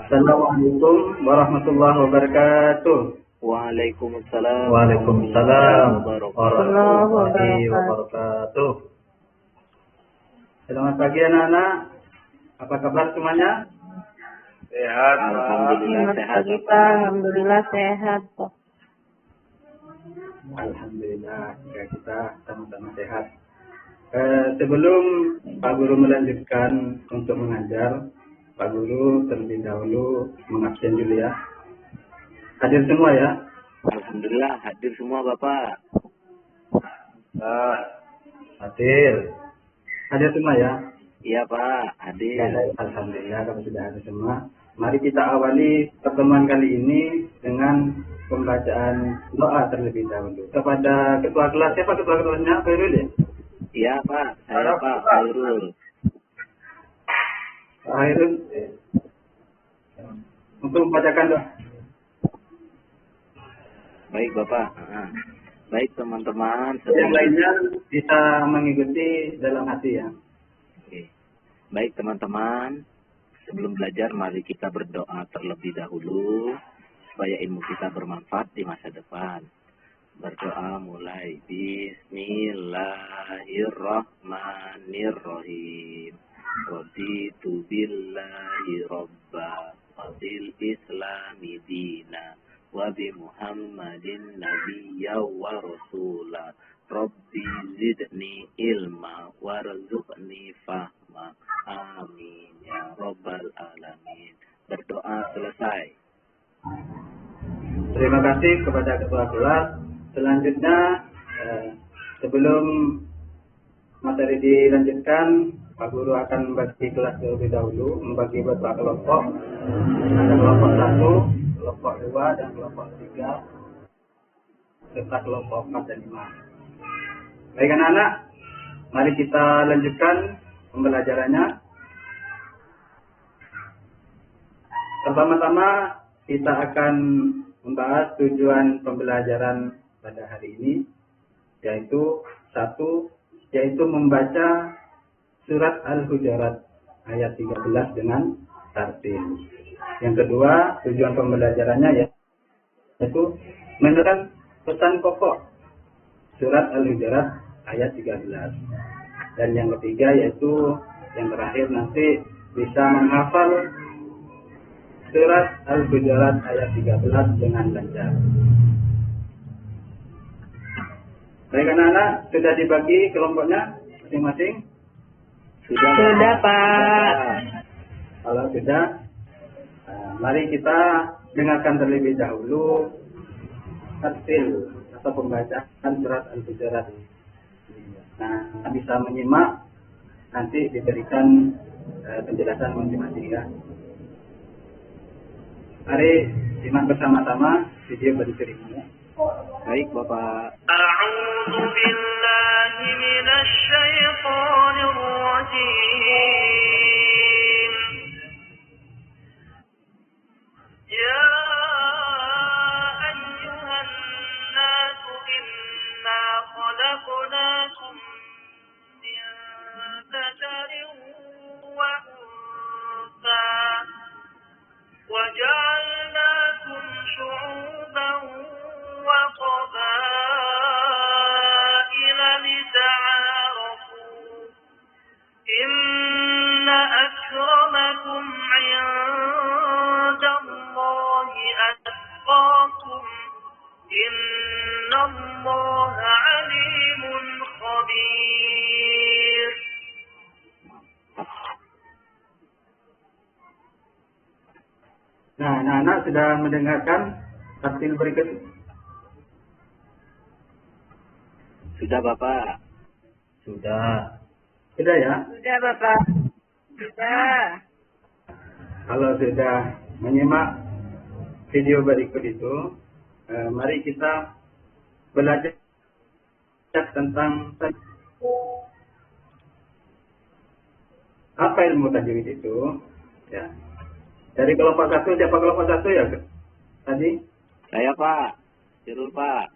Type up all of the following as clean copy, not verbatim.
Assalamualaikum warahmatullahi wabarakatuh. Waalaikumsalam. Waalaikumsalam warahmatullahi warahmatullahi wabarakatuh. Selamat pagi anak-anak. Apa kabar semuanya? Sehat. Alhamdulillah sehat. Alhamdulillah sehat. Alhamdulillah jika kita sama-sama sehat. Sebelum Pak Guru melanjutkan untuk mengajar, Pak Guru terlebih dahulu mengabsen dulu ya. Hadir semua ya? Alhamdulillah hadir semua Bapak. Hadir. Hadir semua ya? Iya Pak, hadir. Alhamdulillah kalau sudah hadir semua. Mari kita awali pertemuan kali ini dengan pembacaan doa terlebih dahulu. Kepada ketua kelas, siapa ketua kelasnya? Pak Irul ya? Iya Pak, saya Pak Khairul. Pak Irul, untuk membacakan doa. Baik Bapak. Baik teman-teman. Yang lainnya bisa mengikuti dalam hati ya. Oke. Baik teman-teman, sebelum belajar mari kita berdoa terlebih dahulu supaya ilmu kita bermanfaat di masa depan. Berdoa mulai. Bismillahirrahmanirrahim. Raditu billahi robba wa bil islami dina wa bi Muhammadin nabiyya wa rasula. Rabbi zidni ilma warzuqni fahma. Amin ya rabbal alamin. Berdoa selesai. Terima kasih kepada ketua kelas. Selanjutnya, sebelum materi dilanjutkan, Pak Guru akan membagi kelas terlebih dahulu, membagi beberapa kelompok. Ada kelompok 1, kelompok 2, dan kelompok 3, serta kelompok 4 dan 5. Baik anak-anak, mari kita lanjutkan pembelajarannya. Pertama-tama kita akan membahas tujuan pembelajaran pada hari ini, yaitu yaitu membaca surat Al-Hujurat ayat 13 dengan tartil. Yang kedua, tujuan pembelajarannya yaitu menerangkan pesan pokok surat Al-Hujurat ayat 13. Dan yang ketiga yaitu yang terakhir nanti bisa menghafal surat Al-Hujurat ayat 13 dengan lancar. Baik anak-anak, sudah dibagi kelompoknya masing-masing? Sudah Pak. Kalau sudah, mari kita dengarkan terlebih dahulu tartil atau pembacaan surat Al-Hujurat. Nah, bisa menyimak, nanti diberikan penjelasan masing-masing ya. Mari simak bersama-sama video berikut ini. Baik Bapak. A'udzu billahi minasy syaithanir rajim. Ya ayyuhan nasu inna khalaqnakum min dzakarin wa untha وجعلناكم شعوبا وقبائل لتعارفوا إن أكرمكم عند الله أتقاكم إن الله عليم خبير. Nah, anak-anak sudah mendengarkan tartil berikut? Sudah Bapak. Sudah. Sudah ya? Sudah Bapak. Sudah. Kalau sudah menyimak video berikut itu, mari kita belajar tentang apa ilmu tajwid itu. Ya. Dari kelompok 1, siapa kelompok 1 ya tadi? Saya Pak. Sirul Pak.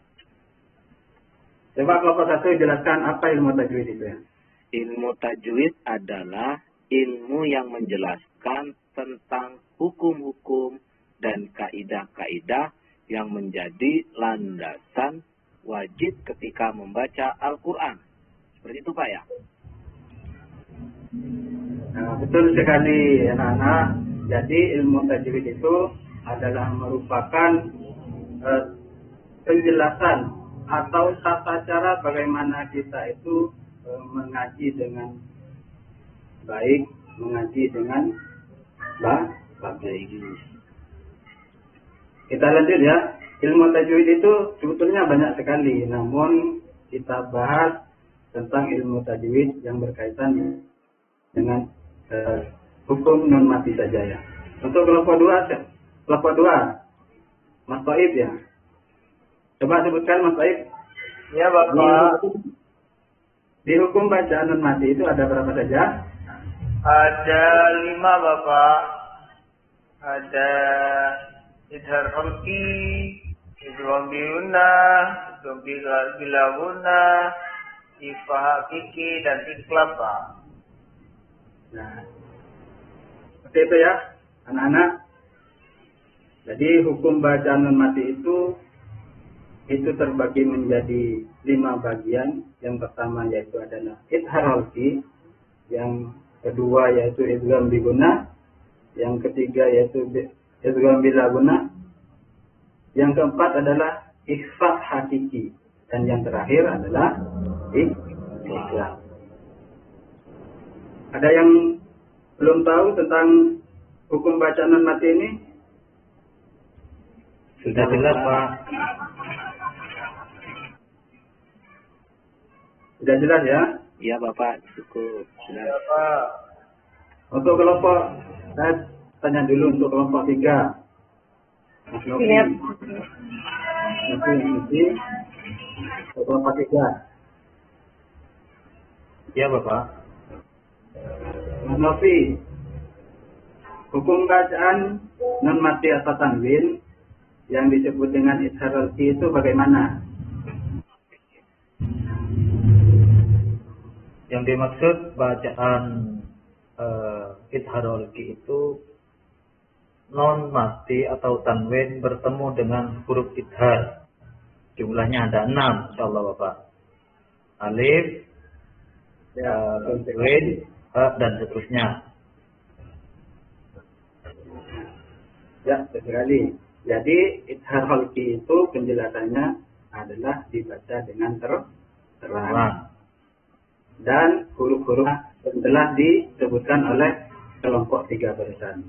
Coba kelompok 1 jelaskan apa ilmu tajwid itu ya. Ilmu tajwid adalah ilmu yang menjelaskan tentang hukum-hukum kaidah-kaidah yang menjadi landasan wajib ketika membaca Al-Quran. Seperti itu Pak ya? Nah, betul sekali anak-anak. Jadi ilmu tajwid itu adalah merupakan penjelasan atau tata cara bagaimana kita itu mengaji dengan baik, mengaji dengan baik. Kita lanjut ya. Ilmu tajwid itu sebetulnya banyak sekali, namun kita bahas tentang ilmu tajwid yang berkaitan dengan hukum non mati saja ya. Untuk kelompok 2, Mas Taib ya. Coba sebutkan Mas Taib. Ya Bapak. Di hukum bacaan non mati itu ada berapa saja? Ada 5 Bapak. Ada idhar khalqi, idgham biuna, idgham bilaguna, ifah hakiki dan ikhlas Pak. Nah, seperti itu ya anak-anak. Jadi hukum bacaan non mati itu terbagi menjadi 5 bagian. Yang pertama yaitu adalah idhar khalqi, yang kedua yaitu idgham biguna, yang ketiga yaitu idgham bilaguna, yang keempat adalah ikhfa hakiki, dan yang terakhir adalah ikhlas. Ada yang belum tahu tentang hukum bacaan non mati ini? Sudah jelas Pak. Sudah jelas ya? Iya Bapak, cukup. Sudah. Ya Pak. Untuk kelompok, saya tanya dulu untuk kelompok 3. Mas Novi. Siap. Novi. Untuk kelompok 3. Iya Bapak. Mas Novi. Hukum bacaan non mati atau tanwin yang disebut dengan idhar khalqi itu bagaimana? Yang dimaksud bacaan idhar khalqi itu non mati atau tanwin bertemu dengan huruf idhar. Jumlahnya ada 6 insyaallah Bapak. Alif, tanwin, dan seterusnya. Ya, sekali. Jadi idhar khalqi itu penjelasannya adalah dibaca dengan terang. Dan huruf-huruf yang telah disebutkan oleh kelompok 3 barusan.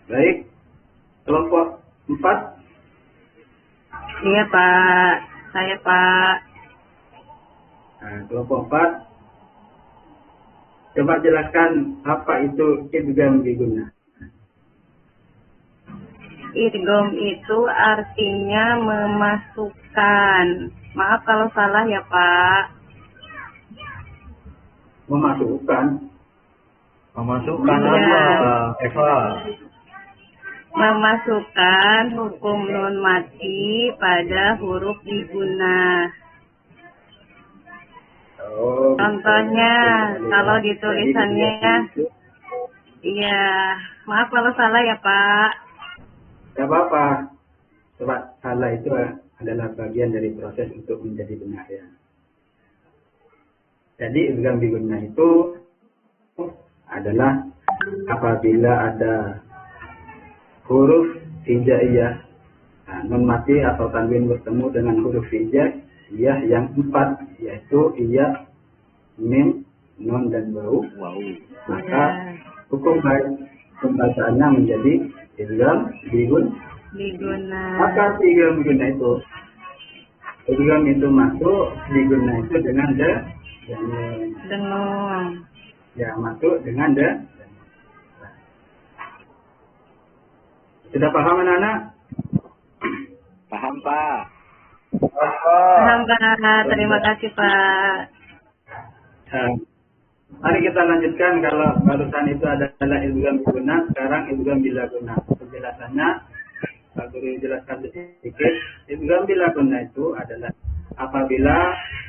Baik, kelompok 4. Iya Pak. Saya Pak. Nah, kelompok 4. Coba jelaskan apa itu idgham biguna. Idgham itu artinya memasukkan. Maaf kalau salah ya Pak. Memasukkan Iya. apa Eva? Memasukkan hukum nun mati pada huruf diguna. Oh, Contohnya, betul. kalau di tulisannya, iya, maaf kalau salah ya Pak. Tidak apa-apa. Coba salah itu adalah bagian dari proses untuk menjadi benar ya. Jadi idgham biguna itu adalah apabila ada huruf hijaiyah, nun mati atau tanwin bertemu dengan huruf hijaiyah yang 4, yaitu iya, mim, nun dan wau. Maka hukum pembacaannya menjadi idgham Diguna. Apa idgham biguna itu? Idgham itu masuk, biguna itu dengan Dengung. ya masuk dengan Sudah paham anak-anak? Paham Pak. Paham Pak. Terima kasih Pak. Mari kita lanjutkan. Kalau barusan itu adalah idgham biguna, sekarang idgham bilaguna. Penjelasannya Pak Guru jelaskan sedikit. Idgham bilaguna itu adalah apabila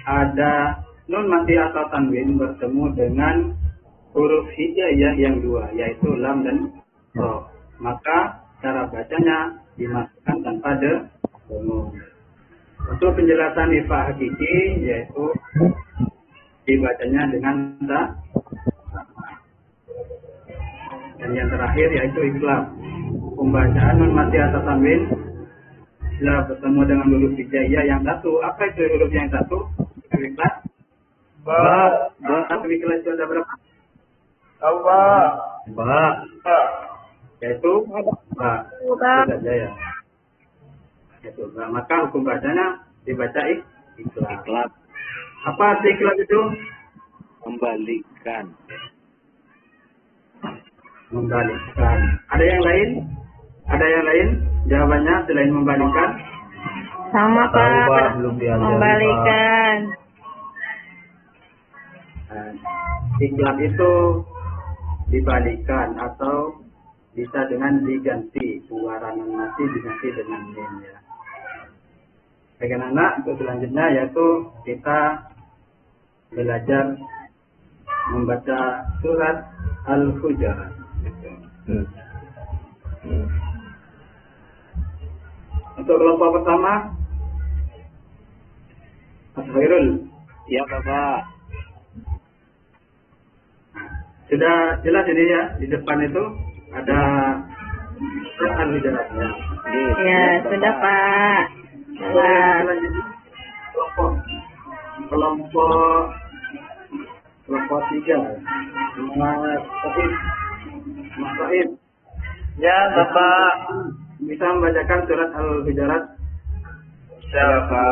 ada nun mati atau tanwin bertemu dengan huruf hijaiyah yang 2, yaitu lam dan ro. Maka cara membacanya dimasukkan tanpa dengung. Untuk penjelasan ifa hakiki yaitu dibacanya dengan sama. Dan yang terakhir yaitu ikhlas. Pembacaan nun mati atau tanwin bila bertemu dengan huruf hijaiyah yang satu. Apa itu huruf yang satu? Ikhlas. Ba. Satu ikhlas itu ada berapa? Ba. Ba. Yaitu ba. Tidak jaya. Yaitu ba. Maka hukum bacanya dibaca ikhlas. Ikhlas. Apa arti ikhlas itu? Membalikan. Membalikan. Ada yang lain? Ada yang lain? Jawabannya selain membalikan? Sama Tahu, Pak, Pak. belum diajari, Membalikan. Ikhlas itu dibalikan atau bisa dengan diganti. Suaranan mati diganti dengan mim ya. Bagi anak untuk selanjutnya yaitu kita belajar membaca surat Al-Hujurat. Untuk kelompok pertama, Mas Khairul, Ya Bapak. sudah jelas ini ya, di depan itu ada surat Al-Hujurat ya. Ya, sudah Pak. Jelas. Selanjutnya kelompok 3. Mas Said, Ya, Bapak. bisa membacakan surat Al-Hujurat? Siapa?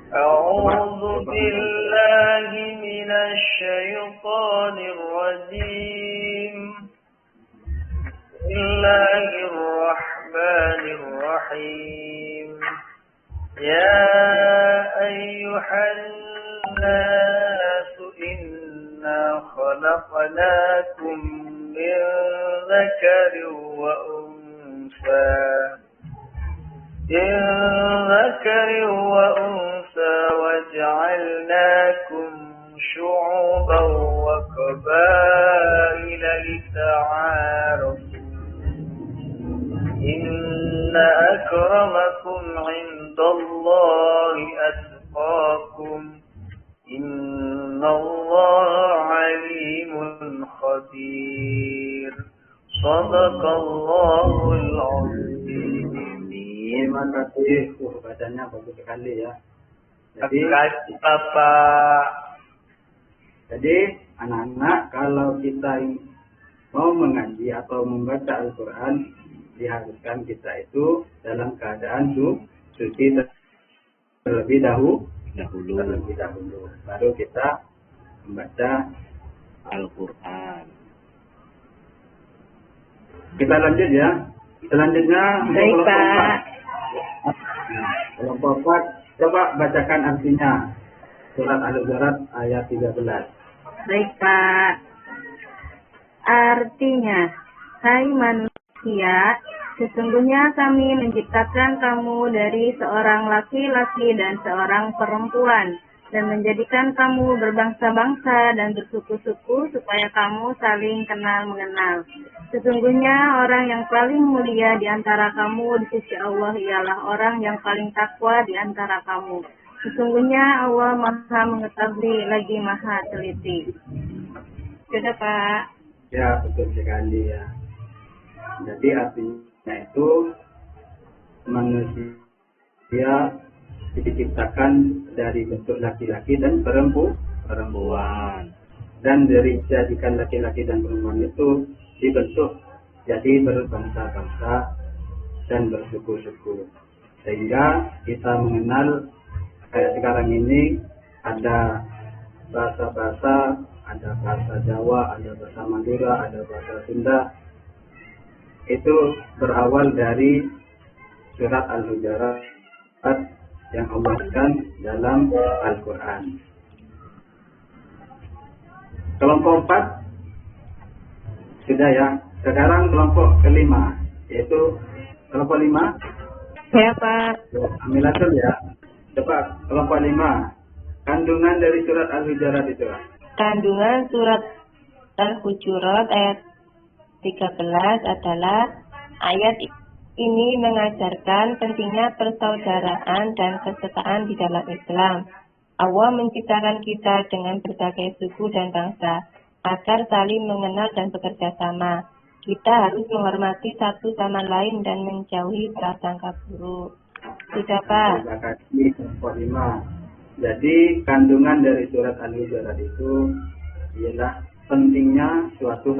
أعوذ بالله من الشيطان الرجيم بسم الله الرحمن الرحيم يا أيها الناس إنا خلقناكم من ذكر وأنثى وجعلناكم شعوبا وقبائل لتعارفوا إن أكرمكم عند الله أتقاكم إن الله عليم خبير صدق الله العظيم. Terima kasih. Bacanya bagus sekali ya. Jadi anak-anak kalau kita mau mengaji atau membaca Al-Quran diharuskan kita itu dalam keadaan suci terlebih dahulu baru kita membaca Al-Quran. Kita lanjut ya. Selanjutnya Baik Pak. kelompok 4 coba bacakan artinya surat Al-Hujurat ayat 13. Baik Pak. Artinya, hai manusia, sesungguhnya kami menciptakan kamu dari seorang laki-laki dan seorang perempuan, dan menjadikan kamu berbangsa-bangsa dan bersuku-suku supaya kamu saling kenal mengenal. Sesungguhnya orang yang paling mulia di antara kamu di sisi Allah ialah orang yang paling takwa di antara kamu. Sesungguhnya Allah Maha mengetahui lagi Maha teliti. Sudah Pak. Ya, betul sekali ya. Jadi artinya itu manusia diciptakan dari bentuk laki-laki dan perempuan. Dan dari jadikan laki-laki dan perempuan itu dibentuk jadi berbangsa-bangsa dan bersuku-suku. Sehingga kita mengenal kayak sekarang ini ada bahasa-bahasa, ada bahasa Jawa, ada bahasa Madura, ada bahasa Sunda. Itu berawal dari surat Al-Hujurat yang Allah berikan dalam Al-Quran. Kelompok 4 sudah ya. Sekarang kelompok kelima, yaitu kelompok 5. Ya Pak. Amilatul ya. Coba kelompok 5. Kandungan dari surat Al-Hujurat itu. Kandungan surat Al-Hujurat ayat 13 adalah Ayat ini mengajarkan pentingnya persaudaraan dan kesetaraan di dalam Islam. Allah menciptakan kita dengan berbagai suku dan bangsa agar saling mengenal dan bekerja sama. Kita harus menghormati satu sama lain dan menjauhi prasangka buruk. Sudah, Pak? Terima kasih, kelompok 5. Jadi kandungan dari surat Al-Hujurat itu ialah pentingnya suatu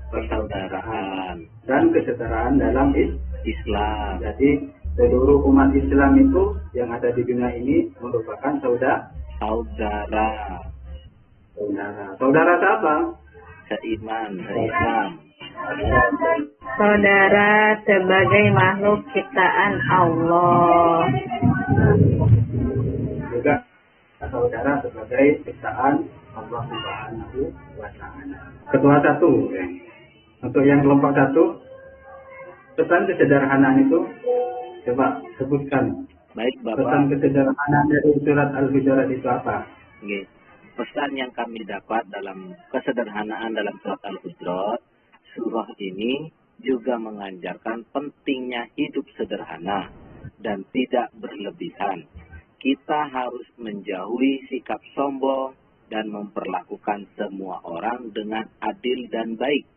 persaudaraan dan kesetaraan dalam Islam. Jadi seluruh umat Islam itu yang ada di dunia ini merupakan saudara. Saudara siapa? Seiman, seislam. Saudara sebagai makhluk ciptaan Allah. Juga saudara sebagai ciptaan Allah Subhanahu wa Ta'ala. Ketua 1. Untuk yang kelompok 1, pesan kesederhanaan itu coba sebutkan. Baik, Bapak. Pesan kesederhanaan dari surat Al-Hujurat itu apa? Oke. Pesan yang kami dapat dalam kesederhanaan dalam surat Al-Hujurat, surah ini juga mengajarkan pentingnya hidup sederhana dan tidak berlebihan. Kita harus menjauhi sikap sombong dan memperlakukan semua orang dengan adil dan baik.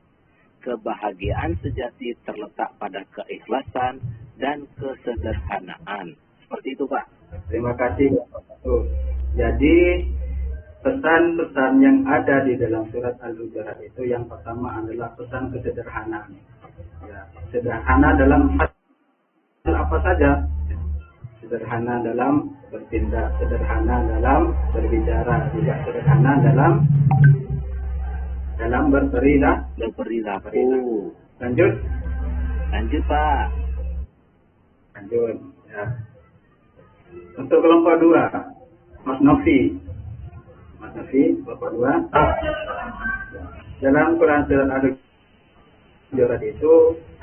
Kebahagiaan sejati terletak pada keikhlasan dan kesederhanaan. Seperti itu, Pak. Terima kasih. Jadi pesan-pesan yang ada di dalam surat Al-Hujurat itu yang pertama adalah pesan kesederhanaan. Ya, sederhana dalam hal apa saja. Sederhana dalam bertindak, sederhana dalam berbicara, juga sederhana dalam berperilaku. Lanjut, Pak. Lanjut. Ya. Untuk kelompok 2, Mas Novi, kelompok 2. Dalam Quran surat Al-Hujurat itu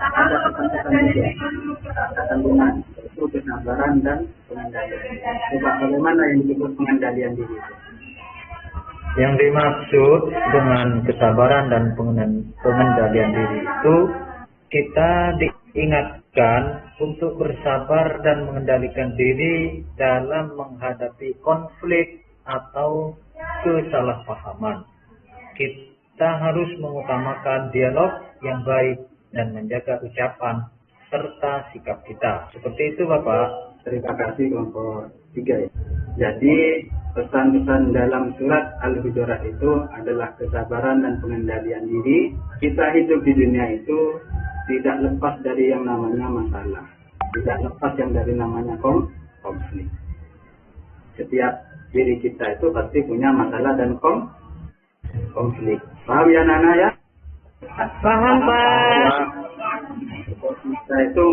ada pesan-pesan juga, kandungan, itu kesabaran dan pengendalian. Coba bagaimana yang disebut pengendalian diri? Yang dimaksud dengan kesabaran dan pengendalian diri itu kita diingatkan untuk bersabar dan mengendalikan diri dalam menghadapi konflik atau kesalahpahaman. Kita harus mengutamakan dialog yang baik dan menjaga ucapan serta sikap kita. Seperti itu, Bapak. Terima kasih kelompok 3 ya. Jadi pesan-pesan dalam surat Al-Hujurat itu adalah kesabaran dan pengendalian diri. Kita hidup di dunia itu tidak lepas dari yang namanya masalah, tidak lepas yang dari namanya konflik. Setiap diri kita itu pasti punya masalah dan konflik. Paham ya, Nana ya? Paham, Pak. Kita itu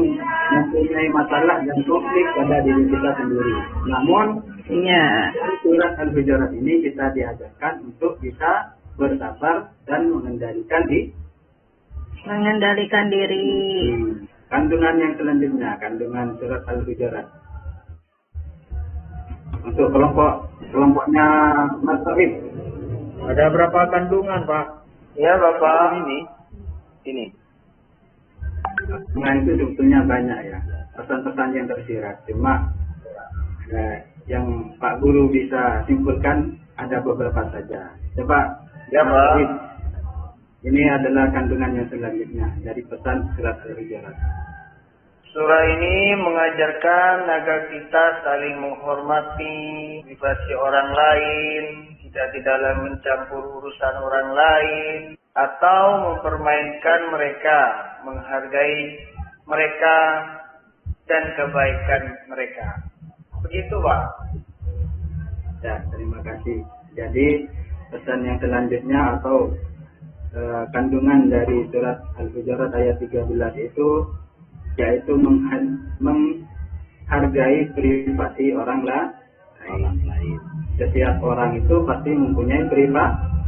mempunyai masalah dan konflik pada diri kita sendiri. Namun, Iya. surat Al-Hujurat ini kita diajarkan untuk bisa bersabar dan mengendalikan Mengendalikan diri. Kandungan yang selanjutnya, kandungan surat Al-Hujurat. Untuk kelompoknya Mas Taib. Ada berapa kandungan, Pak? Ya, Bapak. Ini. Nah, itu sebetulnya banyak ya, pesan-pesan yang tersirat. Cuma yang Pak Guru bisa simpulkan ada beberapa saja. Coba, Ya, Pak. Ini adalah kandungan yang selanjutnya dari pesan surat Al-Hujurat. Surah ini mengajarkan agar kita saling menghormati privasi orang lain, tidak dalam mencampur urusan orang lain, atau mempermainkan mereka, menghargai mereka, dan kebaikan mereka. Begitu, Pak. Ya, terima kasih. Jadi pesan yang selanjutnya atau kandungan dari surat Al-Hujurat ayat 13 itu yaitu menghargai privasi orang lain. Setiap orang itu pasti mempunyai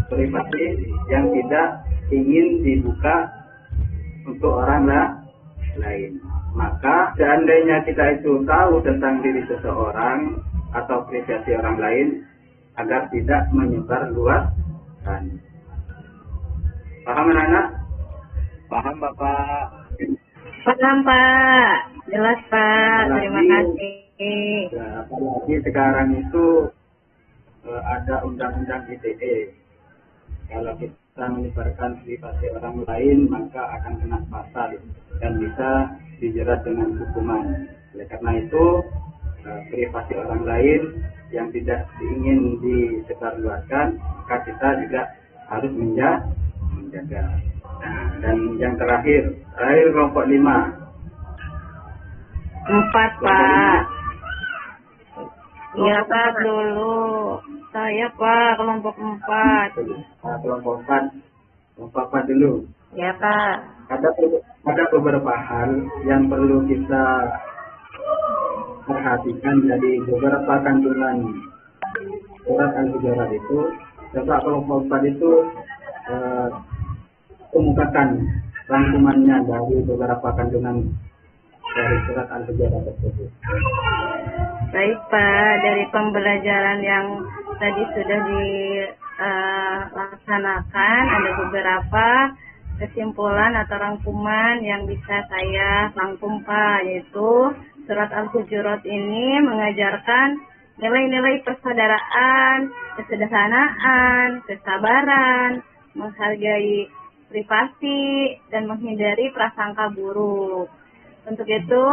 privasi yang tidak ingin dibuka untuk orang lain. Maka seandainya kita itu tahu tentang diri seseorang atau privasi orang lain agar tidak menyebar luaskan. Paham, anak? Paham Bapak? Paham Pak, jelas Pak, terima kasih. Ya, apalagi sekarang itu ada undang-undang ITE. Kalau kita menyebarkan privasi orang lain, maka akan kena pasal dan bisa dijerat dengan hukuman. Oleh karena itu, privasi orang lain yang tidak ingin disebarluaskan, maka kita juga harus menjaga. Nah, dan yang terakhir kelompok 5. 4 Pak. Iya Pak dulu. Saya Pak kelompok 4. Kelompok 4. Kelompok 4 dulu. Ya Pak. Ada beberapa hal yang perlu kita perhatikan dari beberapa kandungan surat Al-Hujurat itu. Coba kelompok 4 itu kemukakan rangkumannya dari beberapa kandungan dari surat Al-Hujurat tersebut. Baik Pak, dari pembelajaran yang tadi sudah dilaksanakan, ada beberapa kesimpulan atau rangkuman yang bisa saya rangkum Pak, yaitu surat Al-Hujurat ini mengajarkan nilai-nilai persaudaraan, kesederhanaan, kesabaran, menghargai privasi, dan menghindari prasangka buruk. Untuk itu,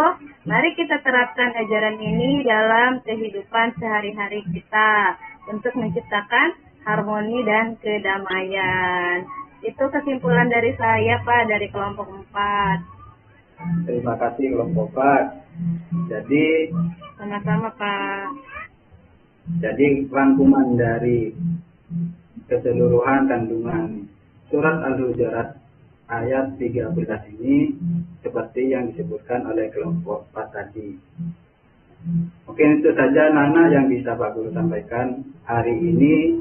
mari kita terapkan ajaran ini dalam kehidupan sehari-hari kita untuk menciptakan harmoni dan kedamaian. Itu kesimpulan dari saya, Pak, dari kelompok 4. Terima kasih kelompok 4. Jadi, Sama-sama, Pak. Jadi rangkuman dari keseluruhan kandungan surat Al-Hujurat ayat 13 ini seperti yang disebutkan oleh kelompok 4 tadi. Mungkin itu saja Nana yang bisa Pak Guru sampaikan hari ini,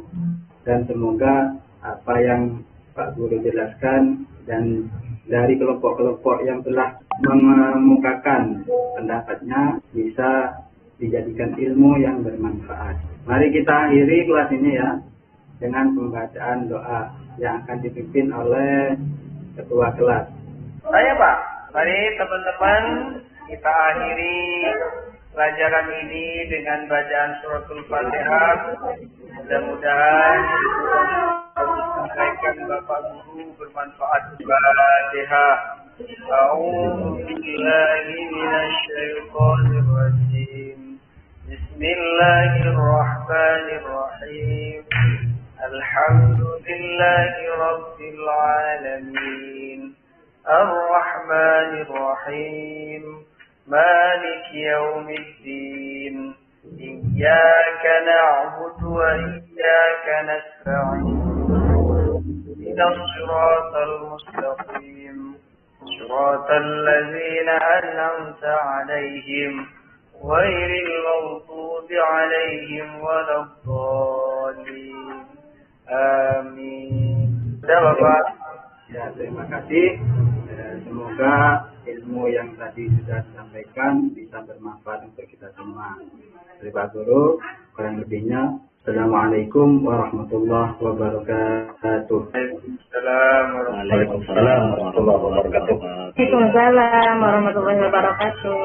dan semoga apa yang Pak Guru jelaskan dan dari kelompok-kelompok yang telah mengemukakan pendapatnya bisa dijadikan ilmu yang bermanfaat. Mari kita akhiri kelas ini ya dengan pembacaan doa yang akan dipimpin oleh ketua kelas. Saya Pak, mari teman-teman kita akhiri pelajaran ini dengan bacaan suratul Fatihah. Mudah-mudahan disampaikan Bapak Guru bermanfaat. Fatihah. A'udzu billahi minasy syaithanir rajim. Bismillahirrahmanirrahim. Alhamdulillahi rabbil alamin. Ar-Rahmanir Rahim. Malik yaumiddin. Iyyaka na'budu wa iyyaka nasta'in. Ihdinas siratal mustaqim. Siratal ladzina an'amta 'alaihim ghairil maghdubi 'alaihim waladdallin. Amin. Sudah Bapak. Ya, terima kasih. Semoga ilmu yang tadi sudah disampaikan bisa bermanfaat untuk kita semua. Dari Pak Guru, kurang lebihnya, Assalamualaikum warahmatullahi wabarakatuh. Waalaikumsalam warahmatullahi wabarakatuh. Waalaikumsalam warahmatullahi wabarakatuh.